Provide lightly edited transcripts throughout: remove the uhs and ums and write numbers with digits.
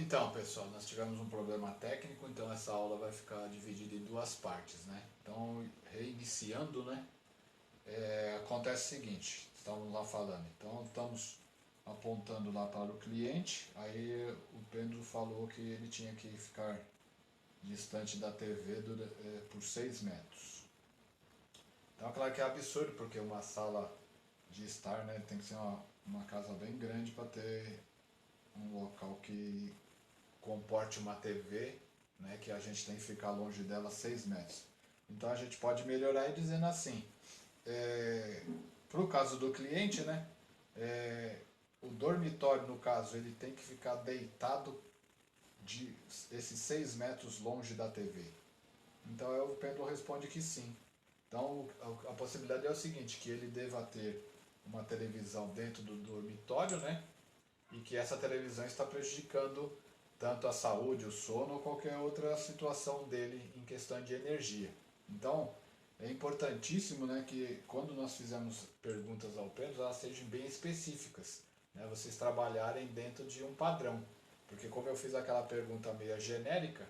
Então, pessoal, nós tivemos um problema técnico, então essa aula vai ficar dividida em duas partes, né? Então, reiniciando, né? Acontece o seguinte, estamos lá falando, então estamos apontando lá para o cliente, aí o Pedro falou que ele tinha que ficar distante da TV por 6 metros. Então, claro que é absurdo, porque uma sala de estar, né, tem que ser uma casa bem grande para ter um local que comporte uma TV, né, que a gente tem que ficar longe dela 6 metros. Então a gente pode melhorar e dizendo assim, para o caso do cliente, né, é, o dormitório, no caso, ele tem que ficar deitado de esses 6 metros longe da TV. Então o Pedro responde que sim. Então a possibilidade é o seguinte, que ele deva ter uma televisão dentro do dormitório, né? E que essa televisão está prejudicando tanto a saúde, o sono ou qualquer outra situação dele em questão de energia. Então, é importantíssimo, né, que quando nós fizermos perguntas ao Pedro, elas sejam bem específicas, né, vocês trabalharem dentro de um padrão, porque como eu fiz aquela pergunta meio genérica,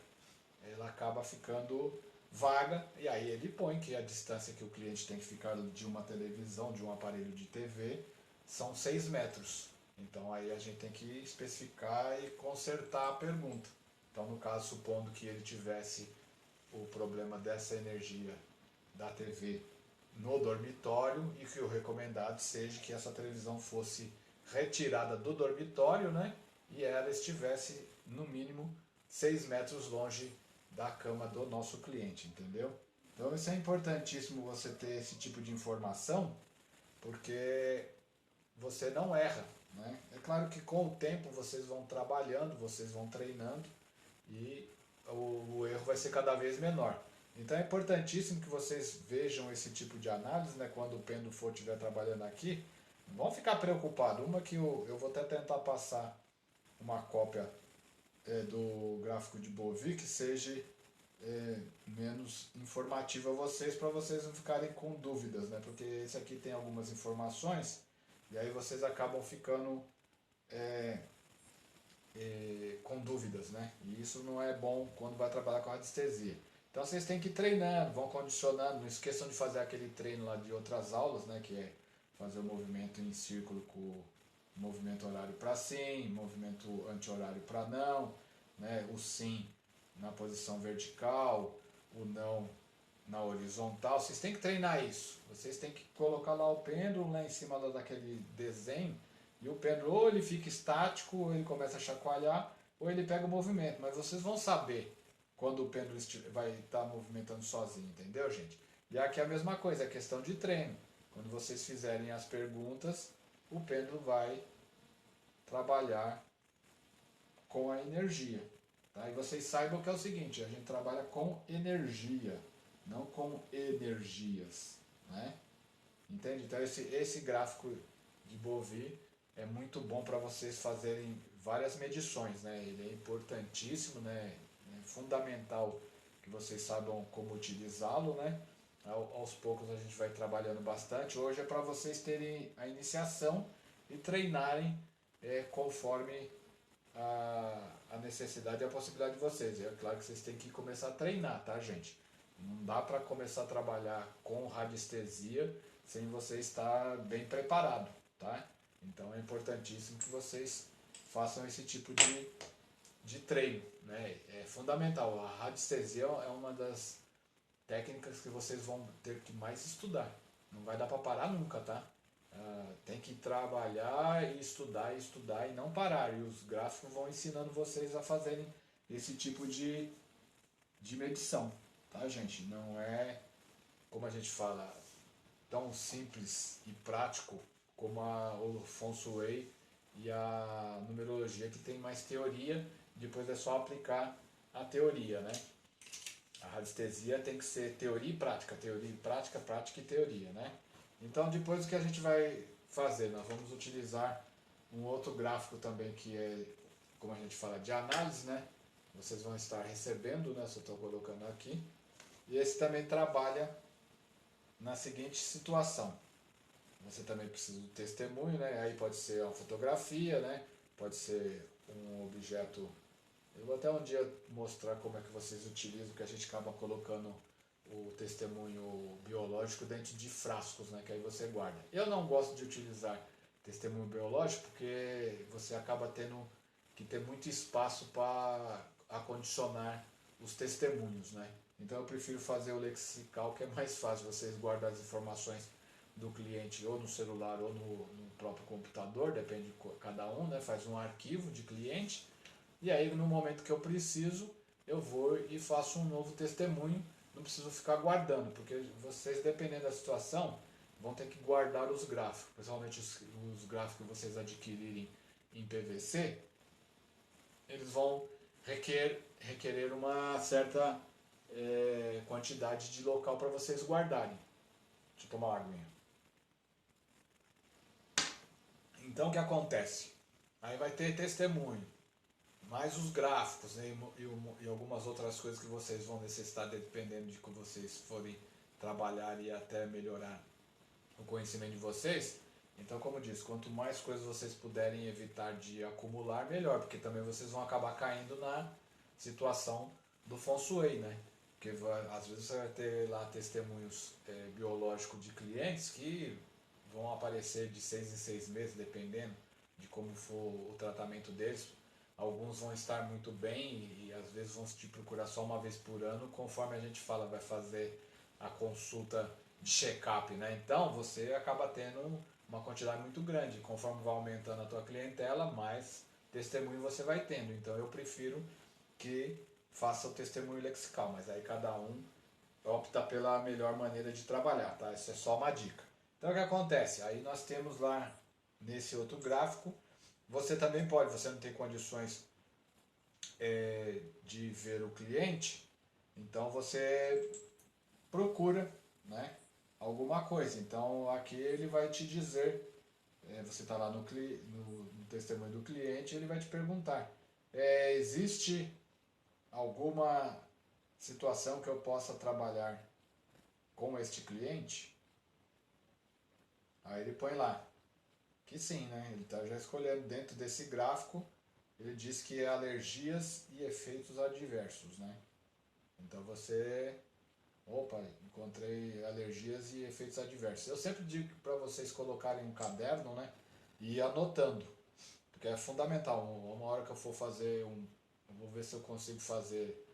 ela acaba ficando vaga e aí ele põe que a distância que o cliente tem que ficar de uma televisão, de um aparelho de TV, são 6 metros. Então aí a gente tem que especificar e consertar a pergunta. Então no caso, supondo que ele tivesse o problema dessa energia da TV no dormitório e que o recomendado seja que essa televisão fosse retirada do dormitório, né? E ela estivesse no mínimo 6 metros longe da cama do nosso cliente, entendeu? Então isso é importantíssimo você ter esse tipo de informação, porque você não erra, né? É claro que com o tempo vocês vão trabalhando, vocês vão treinando e o erro vai ser cada vez menor. Então é importantíssimo que vocês vejam esse tipo de análise, né? Quando o Pendo for estiver trabalhando aqui, não vão ficar preocupados. Uma que eu vou até tentar passar uma cópia do gráfico de Bovie que seja menos informativo a vocês, para vocês não ficarem com dúvidas, né? Porque esse aqui tem algumas informações e aí vocês acabam ficando com dúvidas, né? E isso não é bom quando vai trabalhar com radiestesia. Então vocês têm que ir treinando, vão condicionando, não esqueçam de fazer aquele treino lá de outras aulas, né? Que é fazer o movimento em círculo com o movimento horário para sim, movimento anti-horário para não, né? O sim na posição vertical, o não na horizontal. Vocês têm que treinar isso. Vocês têm que colocar lá o pêndulo lá em cima daquele desenho e o pêndulo ou ele fica estático, ou ele começa a chacoalhar, ou ele pega o movimento. Mas vocês vão saber quando o pêndulo vai estar movimentando sozinho, entendeu, gente? E aqui é a mesma coisa, é questão de treino. Quando vocês fizerem as perguntas, o pêndulo vai trabalhar com a energia. Tá? E vocês saibam que é o seguinte, a gente trabalha com energia, não com energias. Né? Entende? Então esse gráfico de Bovie é muito bom para vocês fazerem várias medições. Né? Ele é importantíssimo, né? É fundamental que vocês saibam como utilizá-lo. Né? Aos poucos a gente vai trabalhando bastante. Hoje é para vocês terem a iniciação e treinarem conforme a necessidade e a possibilidade de vocês. É claro que vocês têm que começar a treinar, tá, gente? Não dá para começar a trabalhar com radiestesia sem você estar bem preparado, tá? Então é importantíssimo que vocês façam esse tipo de treino, né? É fundamental. A radiestesia é uma das técnicas que vocês vão ter que mais estudar. Não vai dar para parar nunca, tá? Tem que trabalhar e estudar e não parar. E os gráficos vão ensinando vocês a fazerem esse tipo de medição, tá, gente? Não é, como a gente fala, tão simples e prático como o Feng Shui e a numerologia, que tem mais teoria, depois é só aplicar a teoria, né? A radiestesia tem que ser teoria e prática, prática e teoria, né? Então depois o que a gente vai fazer? Nós vamos utilizar um outro gráfico também que é, como a gente fala, de análise, né? Vocês vão estar recebendo, né? Se eu estou colocando aqui. E esse também trabalha na seguinte situação. Você também precisa do testemunho, né? Aí pode ser uma fotografia, né? Pode ser um objeto Eu vou até um dia mostrar como é que vocês utilizam, que a gente acaba colocando o testemunho biológico dentro de frascos, né, que aí você guarda. Eu não gosto de utilizar testemunho biológico porque você acaba tendo que ter muito espaço para acondicionar os testemunhos, né? Então eu prefiro fazer o lexical, que é mais fácil vocês guardar as informações do cliente ou no celular ou no próprio computador, depende de cada um, né? Faz um arquivo de cliente e aí no momento que eu preciso, eu vou e faço um novo testemunho. Não preciso ficar guardando, porque vocês, dependendo da situação, vão ter que guardar os gráficos, principalmente os gráficos que vocês adquirirem em PVC, eles vão requerer uma certa quantidade de local para vocês guardarem. Deixa eu tomar uma aguinha. Então o que acontece? Aí vai ter testemunho, mais os gráficos, né, e algumas outras coisas que vocês vão necessitar dependendo de que vocês forem trabalhar e até melhorar o conhecimento de vocês. Então, como eu disse, quanto mais coisas vocês puderem evitar de acumular, melhor, porque também vocês vão acabar caindo na situação do feng shui, né? Porque às vezes você vai ter lá testemunhos biológicos de clientes que vão aparecer de 6 em 6 meses, dependendo de como for o tratamento deles. Alguns vão estar muito bem e às vezes vão te procurar só uma vez por ano, conforme a gente fala, vai fazer a consulta de check-up, né? Então você acaba tendo uma quantidade muito grande. Conforme vai aumentando a tua clientela, mais testemunho você vai tendo. Então eu prefiro que faça o testemunho lexical, mas aí cada um opta pela melhor maneira de trabalhar, tá? Isso é só uma dica. Então o que acontece? Aí nós temos lá nesse outro gráfico, você também pode, você não tem condições de ver o cliente, então você procura, né, alguma coisa. Então aqui ele vai te dizer, você está lá no testemunho do cliente, ele vai te perguntar, existe alguma situação que eu possa trabalhar com este cliente? Aí ele põe lá que sim, né? Ele está já escolhendo dentro desse gráfico, ele diz que é alergias e efeitos adversos, né? Então você, opa, encontrei alergias e efeitos adversos. Eu sempre digo para vocês colocarem um caderno, né? E ir anotando, porque é fundamental. Uma hora que eu for fazer eu vou ver se eu consigo fazer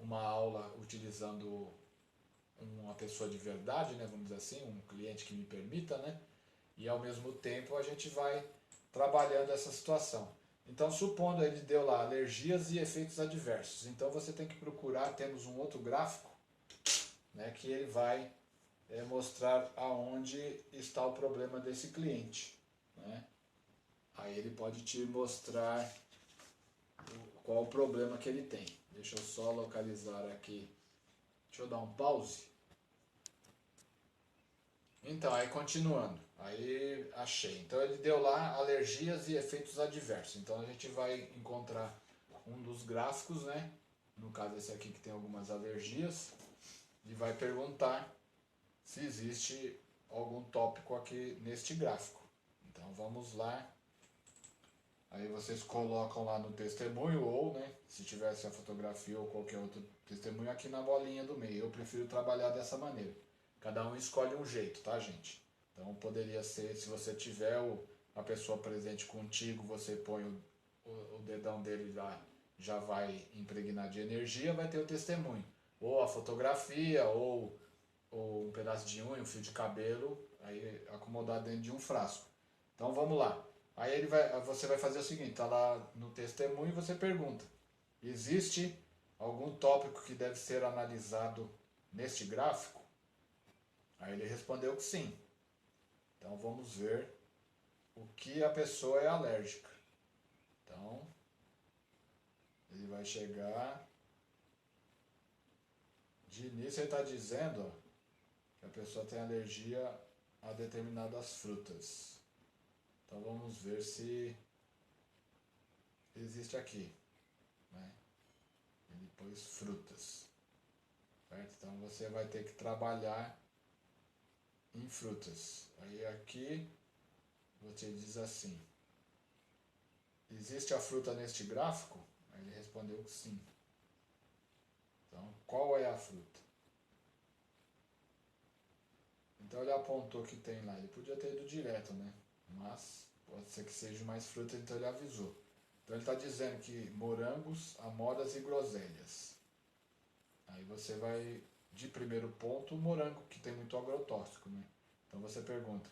uma aula utilizando uma pessoa de verdade, né? Vamos dizer assim, um cliente que me permita, né? E ao mesmo tempo a gente vai trabalhando essa situação. Então, supondo ele deu lá alergias e efeitos adversos, então você tem que procurar, temos um outro gráfico, né, que ele vai mostrar aonde está o problema desse cliente, né? Aí ele pode te mostrar qual o problema que ele tem. Deixa eu só localizar aqui. Deixa eu dar um pause. Então, aí continuando. Aí achei. Então ele deu lá alergias e efeitos adversos. Então a gente vai encontrar um dos gráficos, né? No caso esse aqui que tem algumas alergias. E vai perguntar se existe algum tópico aqui neste gráfico. Então vamos lá. Aí vocês colocam lá no testemunho ou, né, se tivesse a fotografia ou qualquer outro testemunho aqui na bolinha do meio. Eu prefiro trabalhar dessa maneira. Cada um escolhe um jeito, tá, gente? Então poderia ser, se você tiver a pessoa presente contigo, você põe o dedão dele lá, já vai impregnar de energia, vai ter o testemunho. Ou a fotografia, ou um pedaço de unha, um fio de cabelo, aí acomodado dentro de um frasco. Então vamos lá. Aí você vai fazer o seguinte, tá lá no testemunho e você pergunta, existe algum tópico que deve ser analisado neste gráfico? Aí ele respondeu que sim. Então vamos ver o que a pessoa é alérgica. Então ele vai chegar. De início ele está dizendo, ó, que a pessoa tem alergia a determinadas frutas. Então vamos ver se existe aqui, né? Ele pôs frutas, certo? Então você vai ter que trabalhar em frutas. Aí aqui você diz assim, existe a fruta neste gráfico? Aí Aí ele respondeu que sim. Então, qual é a fruta? Então ele apontou que tem lá. Ele podia ter ido direto, né? Mas pode ser que seja mais fruta, então ele avisou. Então ele está dizendo que morangos, amoras e groselhas. Aí você vai, de primeiro ponto, o morango, que tem muito agrotóxico, né? Então você pergunta,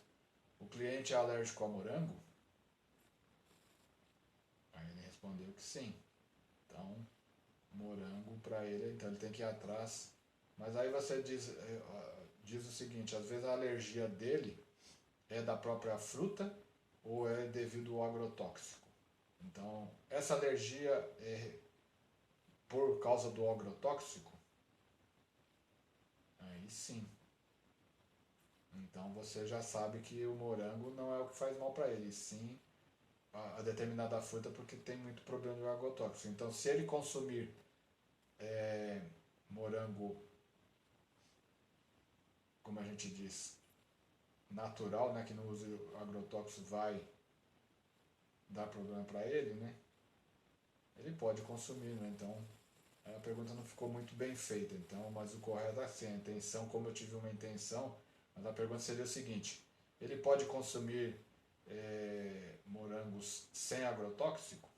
o cliente é alérgico a morango? Aí ele respondeu que sim. Então, morango para ele, então ele tem que ir atrás. Mas aí você diz o seguinte, às vezes a alergia dele é da própria fruta ou é devido ao agrotóxico. Então, essa alergia é por causa do agrotóxico? Aí sim. Então você já sabe que o morango não é o que faz mal para ele, sim a determinada fruta porque tem muito problema de agrotóxico. Então se ele consumir morango, como a gente diz, natural, né, que não usa agrotóxico, vai dar problema para ele, né? Ele pode consumir, né? Então a pergunta não ficou muito bem feita, então, mas o correto é assim, a intenção, como eu tive uma intenção, mas a pergunta seria o seguinte, ele pode consumir morangos sem agrotóxico?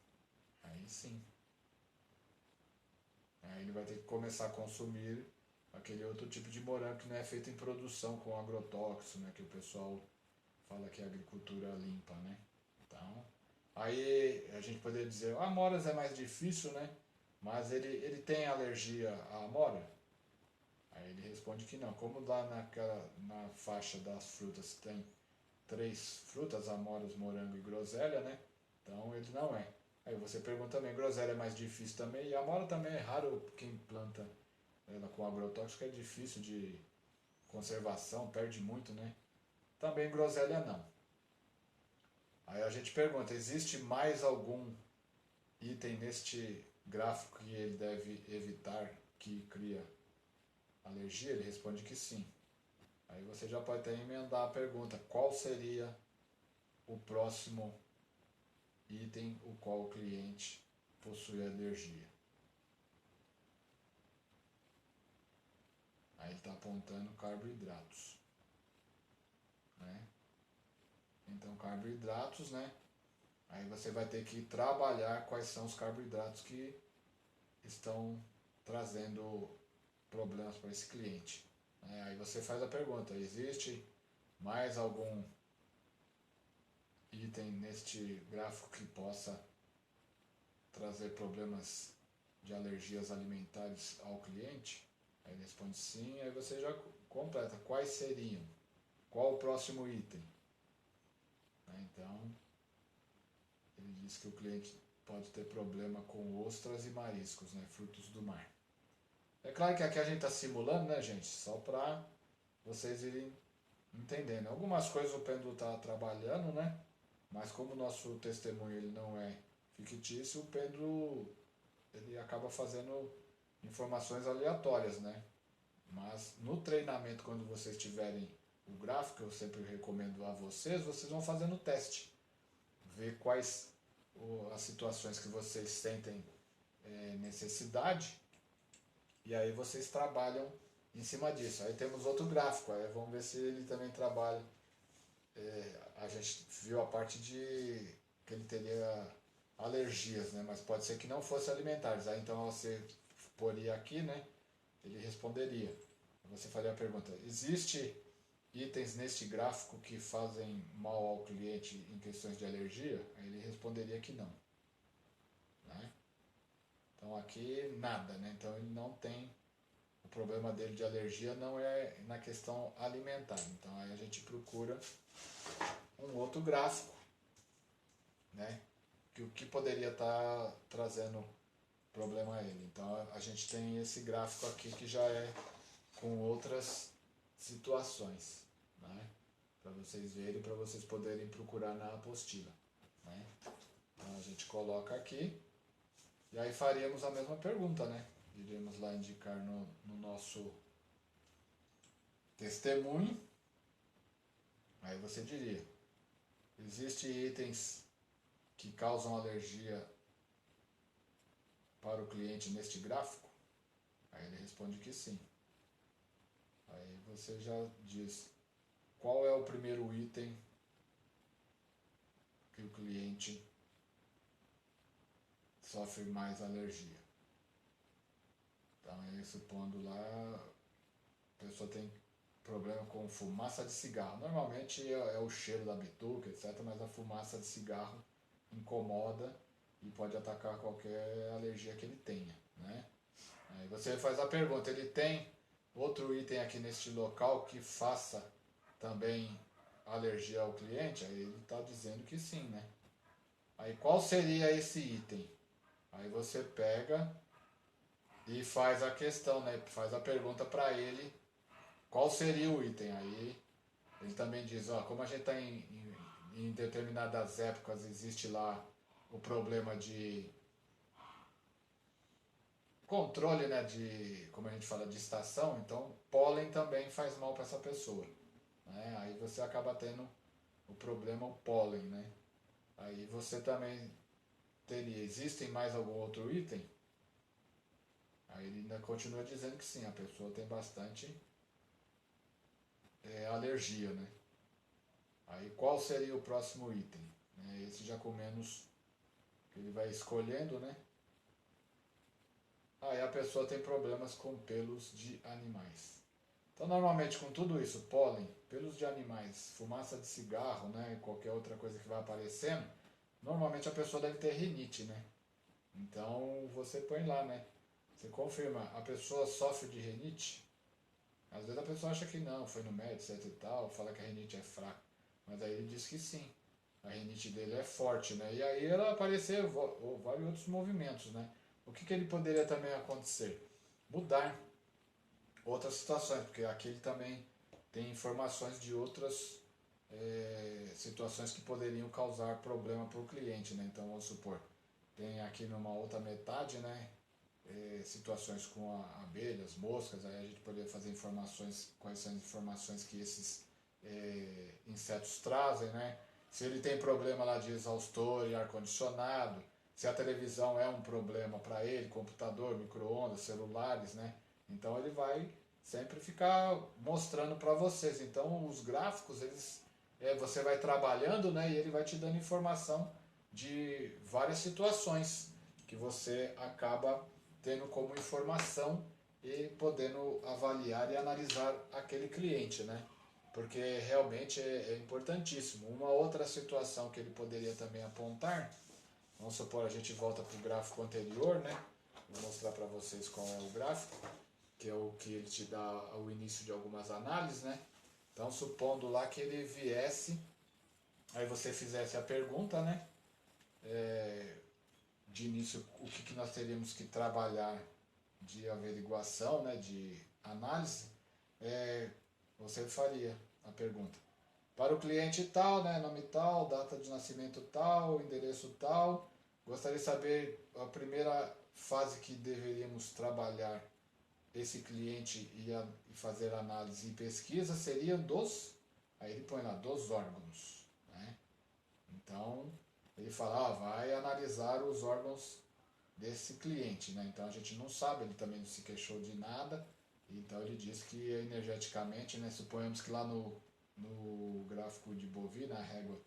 Aí sim. Aí ele vai ter que começar a consumir aquele outro tipo de morango que não é feito em produção com agrotóxico, né, que o pessoal fala que é agricultura limpa, né? Então, aí a gente poderia dizer, a amoras é mais difícil, né? Mas ele tem alergia à amora? Aí ele responde que não. Como lá na faixa das frutas tem três frutas, amoras, morango e groselha, né? Então ele não é. Aí você pergunta também, groselha é mais difícil também, e a amora também é raro quem planta ela com agrotóxico, é difícil de conservação, perde muito, né? Também groselha não. Aí a gente pergunta, existe mais algum item neste gráfico que ele deve evitar que cria alergia? Ele responde que sim. Aí você já pode até emendar a pergunta, qual seria o próximo item o qual o cliente possui alergia? Aí ele está apontando carboidratos, né? Então carboidratos, né? Aí você vai ter que trabalhar quais são os carboidratos que estão trazendo problemas para esse cliente. Aí você faz a pergunta, existe mais algum item neste gráfico que possa trazer problemas de alergias alimentares ao cliente? Aí ele responde sim, aí você já completa. Quais seriam? Qual o próximo item? Então, ele diz que o cliente pode ter problema com ostras e mariscos, né, frutos do mar. É claro que aqui a gente está simulando, né, gente? Só para vocês irem entendendo. Algumas coisas o pêndulo está trabalhando, né? Mas como o nosso testemunho ele não é fictício, o pêndulo ele acaba fazendo informações aleatórias, né? Mas no treinamento, quando vocês tiverem o gráfico, eu sempre recomendo a vocês, vocês vão fazendo o teste. Ver quais as situações que vocês sentem necessidade e aí vocês trabalham em cima disso. Aí temos outro gráfico, aí vamos ver se ele também trabalha. A gente viu a parte de que ele teria alergias, né? Mas pode ser que não fosse alimentares. Aí então você poria aqui, né? Ele responderia. Você faria a pergunta: existe itens neste gráfico que fazem mal ao cliente em questões de alergia? Aí ele responderia que não, né? Então aqui nada, né? Então ele não tem, o problema dele de alergia não é na questão alimentar. Então aí a gente procura um outro gráfico, né? Que o que poderia estar trazendo problema a ele. Então a gente tem esse gráfico aqui que já é com outras situações, né? Para vocês verem, para vocês poderem procurar na apostila, né? Então a gente coloca aqui e aí faríamos a mesma pergunta, né? Iríamos lá indicar no nosso testemunho. Aí você diria: existem itens que causam alergia para o cliente neste gráfico? Aí ele responde que sim. Aí você já diz qual é o primeiro item que o cliente sofre mais alergia. Então, aí, supondo lá, a pessoa tem problema com fumaça de cigarro. Normalmente é o cheiro da bituca, etc., mas a fumaça de cigarro incomoda e pode atacar qualquer alergia que ele tenha, né? Aí você faz a pergunta, ele tem outro item aqui neste local que faça também alergia ao cliente? Aí ele está dizendo que sim, né? Aí qual seria esse item? Aí você pega e faz a questão, né? Faz a pergunta para ele qual seria o item. Aí ele também diz, ó, como a gente está em determinadas épocas, existe lá o problema de controle, né, de, como a gente fala, de estação, então pólen também faz mal para essa pessoa, né? Aí você acaba tendo o problema, o pólen, né? Aí você também teria, existem mais algum outro item? Aí ele ainda continua dizendo que sim, a pessoa tem bastante alergia, né? Aí qual seria o próximo item? Esse já com menos, que ele vai escolhendo, né? Aí a pessoa tem problemas com pelos de animais. Então, normalmente, com tudo isso, pólen, pelos de animais, fumaça de cigarro, né, qualquer outra coisa que vai aparecendo, normalmente a pessoa deve ter rinite, né? Então, você põe lá, né? Você confirma, a pessoa sofre de rinite? Às vezes a pessoa acha que não, foi no médico, etc e tal, fala que a rinite é fraca. Mas aí ele diz que sim, a rinite dele é forte, né? E aí ela aparecer vários outros movimentos, né? O que ele poderia também acontecer? Mudar outras situações, porque aqui ele também tem informações de outras situações que poderiam causar problema para o cliente, né? Então vamos supor, tem aqui numa outra metade, né? Situações com abelhas, moscas, aí a gente poderia fazer informações, quais são as informações que esses insetos trazem, né? Se ele tem problema lá de exaustor e ar-condicionado, se a televisão é um problema para ele, computador, micro-ondas, celulares, né? Então ele vai sempre ficar mostrando para vocês. Então os gráficos, você vai trabalhando, né? E ele vai te dando informação de várias situações que você acaba tendo como informação e podendo avaliar e analisar aquele cliente, né? Porque realmente é importantíssimo. Uma outra situação que ele poderia também apontar, vamos supor, a gente volta para o gráfico anterior, né? Vou mostrar para vocês qual é o gráfico, que é o que ele te dá o início de algumas análises, né? Então, supondo lá que ele viesse, aí você fizesse a pergunta, né? De início, o que nós teríamos que trabalhar de averiguação, né? De análise, você faria a pergunta. Para o cliente tal, né, nome tal, data de nascimento tal, endereço tal, gostaria de saber a primeira fase que deveríamos trabalhar esse cliente e fazer análise e pesquisa seria aí ele põe lá, dos órgãos, né? Então, ele fala, vai analisar os órgãos desse cliente, né? Então a gente não sabe, ele também não se queixou de nada, então ele diz que energeticamente, né, suponhamos que lá no gráfico de Bovie, na régua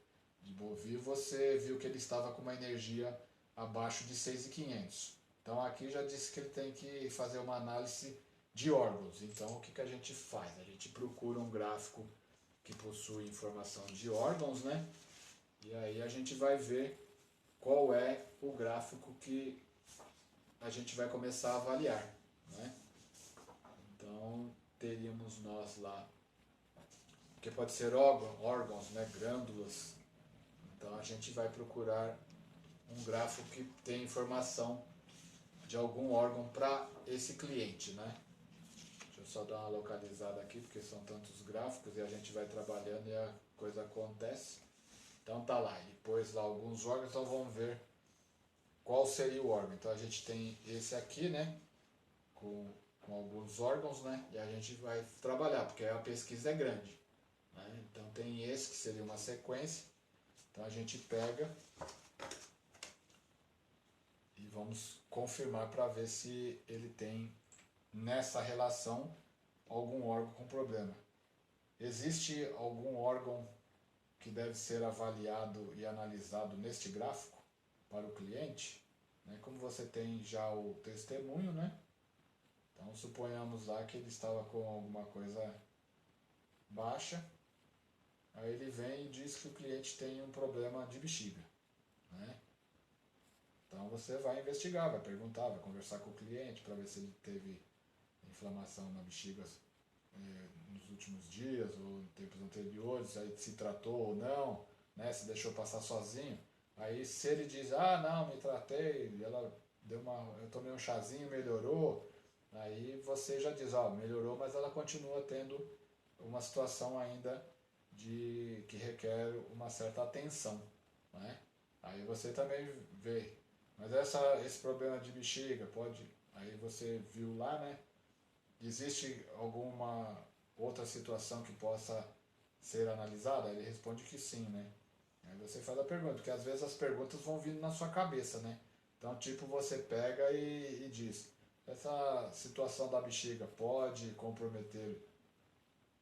de Bovie, você viu que ele estava com uma energia abaixo de 6.500. Então aqui já disse que ele tem que fazer uma análise de órgãos. Então o que a gente faz? A gente procura um gráfico que possui informação de órgãos, né? E aí a gente vai ver qual é o gráfico que a gente vai começar a avaliar, né? Então teríamos nós lá, que pode ser órgãos, né, glândulas. Então a gente vai procurar um gráfico que tem informação de algum órgão para esse cliente, né? Deixa eu só dar uma localizada aqui, porque são tantos gráficos e a gente vai trabalhando e a coisa acontece. Então tá lá, ele pôs lá alguns órgãos, então vamos ver qual seria o órgão. Então a gente tem esse aqui, né? Com alguns órgãos, né? E a gente vai trabalhar, porque a pesquisa é grande, né? Então tem esse que seria uma sequência. Então a gente pega e vamos confirmar para ver se ele tem nessa relação algum órgão com problema. Existe algum órgão que deve ser avaliado e analisado neste gráfico para o cliente? Né? Como você tem já o testemunho, né? Então suponhamos lá que ele estava com alguma coisa baixa, aí ele vem e diz que o cliente tem um problema de bexiga, né? Então você vai investigar, vai perguntar, vai conversar com o cliente para ver se ele teve inflamação na bexiga nos últimos dias ou em tempos anteriores, aí se tratou ou não, né? Se deixou passar sozinho. Aí se ele diz, ah não, me tratei, ela eu tomei um chazinho, melhorou, aí você já diz, ó, melhorou, mas ela continua tendo uma situação ainda que requer uma certa atenção, né? Aí você também vê, mas esse problema de bexiga pode, aí você viu lá, né? Existe alguma outra situação que possa ser analisada? Ele responde que sim, né? Aí você faz a pergunta, porque às vezes as perguntas vão vindo na sua cabeça, né? Então, tipo, você pega e diz, essa situação da bexiga pode comprometer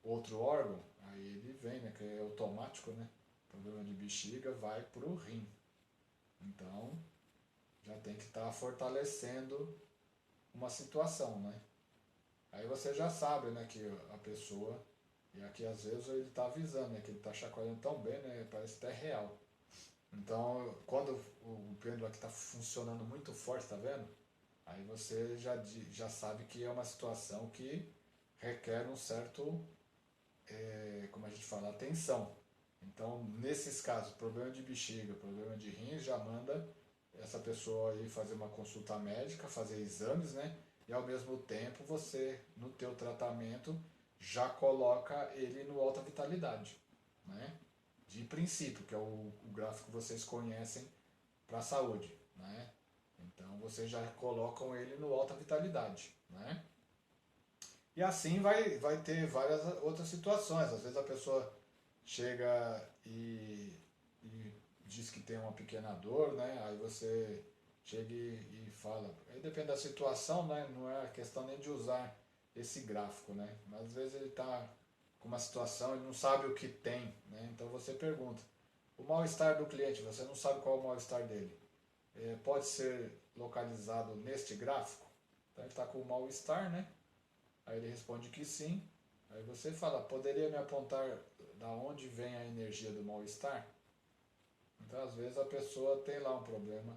outro órgão? Aí ele vem, né? Que é automático, né? Problema de bexiga vai pro rim. Então, já tem que estar fortalecendo uma situação, né? Aí você já sabe, né, que a pessoa, e aqui às vezes ele está avisando, né, que ele está chacoalhando tão bem, né, parece até real. Então, quando o pêndulo aqui está funcionando muito forte, tá vendo? Aí você já sabe que é uma situação que requer um certo, como a gente fala, atenção. Então, nesses casos, problema de bexiga, problema de rim, já manda essa pessoa aí fazer uma consulta médica, fazer exames, né? E ao mesmo tempo você, no teu tratamento, já coloca ele no alta vitalidade, né? De princípio, que é o gráfico que vocês conhecem para a saúde, né? Então vocês já colocam ele no alta vitalidade, né? E assim vai ter várias outras situações. Às vezes a pessoa chega e diz que tem uma pequena dor, né? Aí você chega e fala. Aí depende da situação, né? Não é questão nem de usar esse gráfico, né? Mas às vezes ele está com uma situação, ele não sabe o que tem, né? Então você pergunta. O mal-estar do cliente, você não sabe qual é o mal-estar dele. Pode ser localizado neste gráfico? Então ele está com o mal-estar, né? Aí ele responde que sim. Aí você fala, poderia me apontar da onde vem a energia do mal-estar? Então às vezes a pessoa tem lá um problema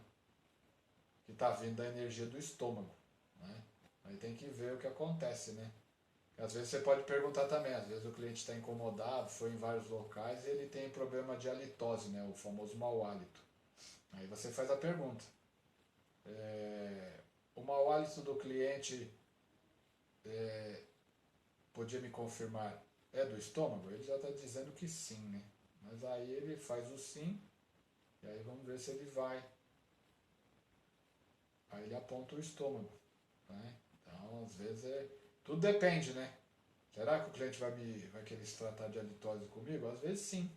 que está vindo da energia do estômago, né? Aí tem que ver o que acontece, né? Às vezes você pode perguntar também, às vezes o cliente está incomodado, foi em vários locais e ele tem problema de halitose, né? O famoso mau hálito. Aí você faz a pergunta. O mau hálito do cliente podia me confirmar é do estômago? Ele já está dizendo que sim, né? Mas aí ele faz o sim, e aí vamos ver se ele vai. Aí ele aponta o estômago, né? Então, às vezes tudo depende, né? Será que o cliente vai querer se tratar de halitose comigo? Às vezes sim,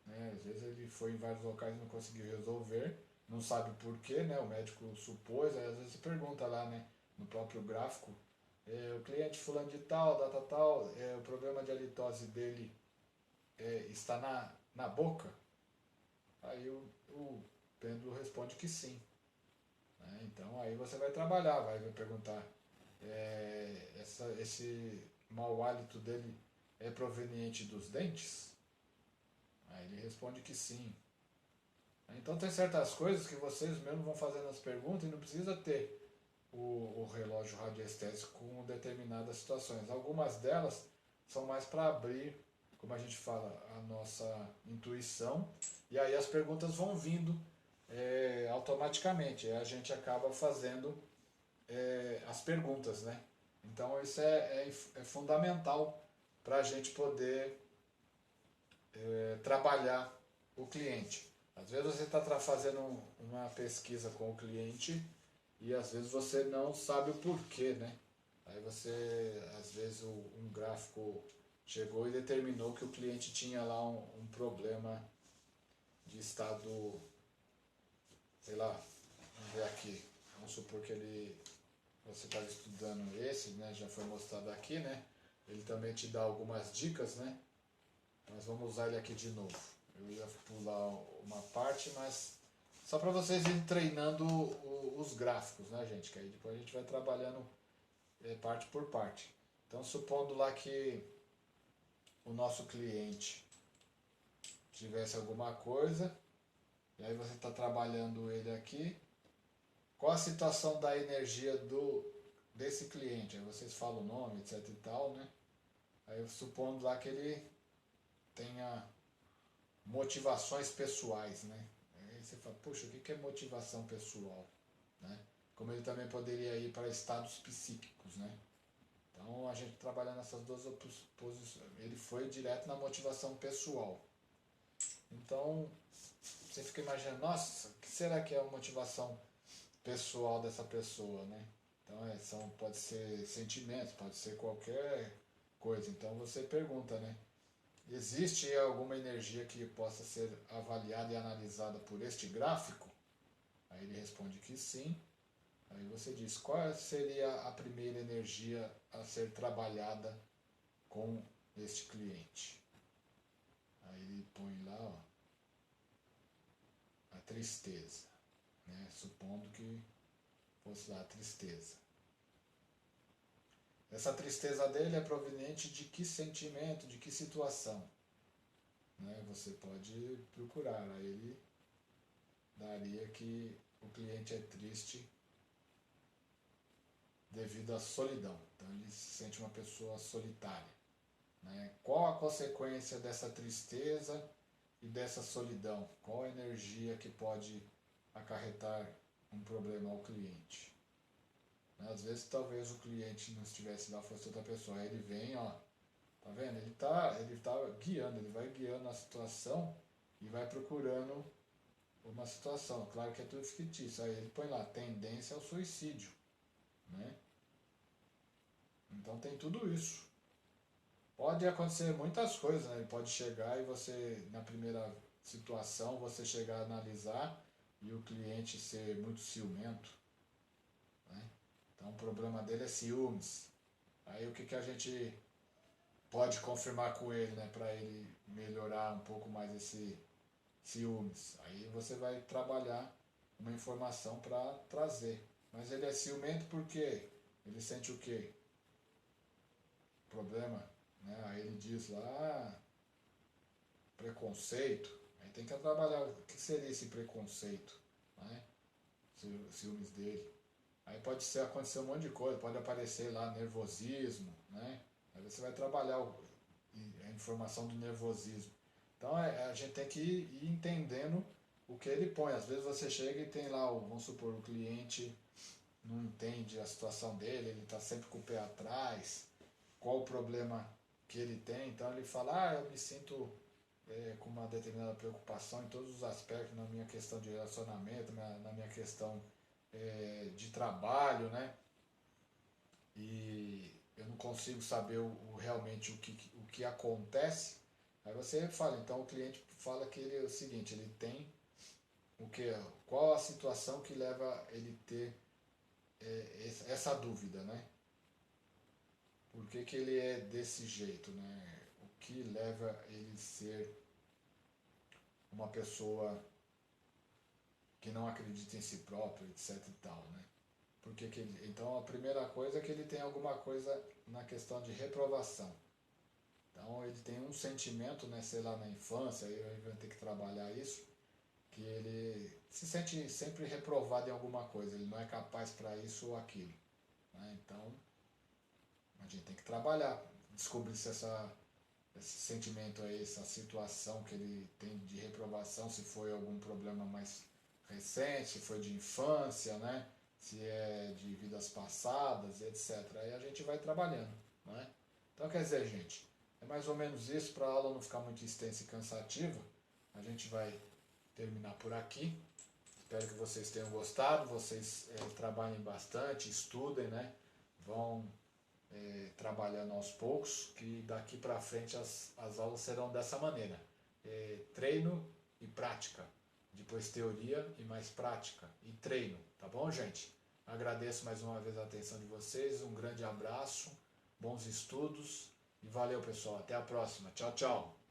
né? Às vezes ele foi em vários locais e não conseguiu resolver, não sabe porquê, né? O médico supôs, aí às vezes você pergunta lá, né? No próprio gráfico, o cliente fulano de tal, data tal, o problema de halitose dele está na boca? Aí o pêndulo responde que sim, né? Então aí você vai trabalhar, vai perguntar, esse mau hálito dele é proveniente dos dentes? Aí ele responde que sim. Então tem certas coisas que vocês mesmos vão fazendo as perguntas e não precisa ter o relógio radioestésico com determinadas situações. Algumas delas são mais para abrir, como a gente fala, a nossa intuição, e aí as perguntas vão vindo automaticamente, a gente acaba fazendo as perguntas, né? Então isso é fundamental para a gente poder trabalhar o cliente. Às vezes você está fazendo uma pesquisa com o cliente e às vezes você não sabe o porquê, né? Aí você, às vezes um gráfico chegou e determinou que o cliente tinha lá um problema de estado, sei lá, vamos ver aqui, vamos supor que você estava estudando esse, né, já foi mostrado aqui, né? Ele também te dá algumas dicas, né? Mas vamos usar ele aqui de novo. Eu ia pular uma parte, mas só para vocês irem treinando os gráficos, né, gente? Que aí depois a gente vai trabalhando parte por parte. Então, supondo lá que o nosso cliente tivesse alguma coisa, e aí você está trabalhando ele aqui, qual a situação da energia desse cliente? Aí vocês falam o nome, etc e tal, né? Aí eu supondo lá que ele tenha motivações pessoais, né? Aí você fala, puxa, o que é motivação pessoal? Né? Como ele também poderia ir para estados psíquicos, né? Então a gente trabalhando nessas duas posições, ele foi direto na motivação pessoal. Então você fica imaginando, nossa, o que será que é a motivação pessoal dessa pessoa, né? Então pode ser sentimentos, pode ser qualquer coisa. Então você pergunta, né? Existe alguma energia que possa ser avaliada e analisada por este gráfico? Aí ele responde que sim. Aí você diz, qual seria a primeira energia a ser trabalhada com este cliente? Aí ele põe lá, ó, a tristeza, né? Supondo que fosse lá a tristeza. Essa tristeza dele é proveniente de que sentimento, de que situação? Né? Você pode procurar, aí ele daria que o cliente é triste devido à solidão. Então ele se sente uma pessoa solitária. Né? Qual a consequência dessa tristeza e dessa solidão? Qual a energia que pode acarretar um problema ao cliente? Às vezes talvez o cliente não estivesse lá, fosse outra pessoa. Aí ele vem, ó, tá vendo? Ele tá guiando, ele vai guiando a situação e vai procurando uma situação. Claro que é tudo fictício. Aí ele põe lá, tendência ao suicídio. Né? Então tem tudo isso. Pode acontecer muitas coisas, né? Ele pode chegar e você, na primeira situação, você chegar a analisar e o cliente ser muito ciumento. Né? Então o problema dele é ciúmes. Aí o que a gente pode confirmar com ele, né? Para ele melhorar um pouco mais esse ciúmes. Aí você vai trabalhar uma informação para trazer. Mas ele é ciumento porque ele sente o quê? Problema, né? Aí ele diz lá, preconceito. Aí tem que trabalhar o que seria esse preconceito, né? Ciúmes dele. Aí pode acontecer um monte de coisa, pode aparecer lá nervosismo, né? Aí você vai trabalhar a informação do nervosismo. Então a gente tem que ir entendendo o que ele põe. Às vezes você chega e tem lá, vamos supor, o cliente não entende a situação dele, ele está sempre com o pé atrás, qual o problema que ele tem, então ele fala, eu me sinto com uma determinada preocupação em todos os aspectos, na minha questão de relacionamento, na minha questão de trabalho, né? E eu não consigo saber realmente o que acontece. Aí você fala, então o cliente fala que ele é o seguinte, ele tem o que? Qual a situação que leva ele ter essa dúvida, né? Por que ele é desse jeito, né? O que leva ele a ser uma pessoa que não acredita em si próprio, etc e tal, né? Então a primeira coisa é que ele tem alguma coisa na questão de reprovação. Então ele tem um sentimento, né, sei lá, na infância, aí vai ter que trabalhar isso, que ele se sente sempre reprovado em alguma coisa, ele não é capaz para isso ou aquilo. Né? Então a gente tem que trabalhar, descobrir se esse sentimento aí, essa situação que ele tem de reprovação, se foi algum problema mais recente, se foi de infância, né? Se é de vidas passadas, etc. Aí a gente vai trabalhando. Né? Então quer dizer, gente, é mais ou menos isso, para a aula não ficar muito extensa e cansativa. A gente vai terminar por aqui. Espero que vocês tenham gostado, vocês trabalhem bastante, estudem, né? Vão trabalhando aos poucos, que daqui para frente as aulas serão dessa maneira. Treino e prática. Depois teoria e mais prática. E treino. Tá bom, gente? Agradeço mais uma vez a atenção de vocês, um grande abraço, bons estudos e valeu pessoal, até a próxima, tchau, tchau.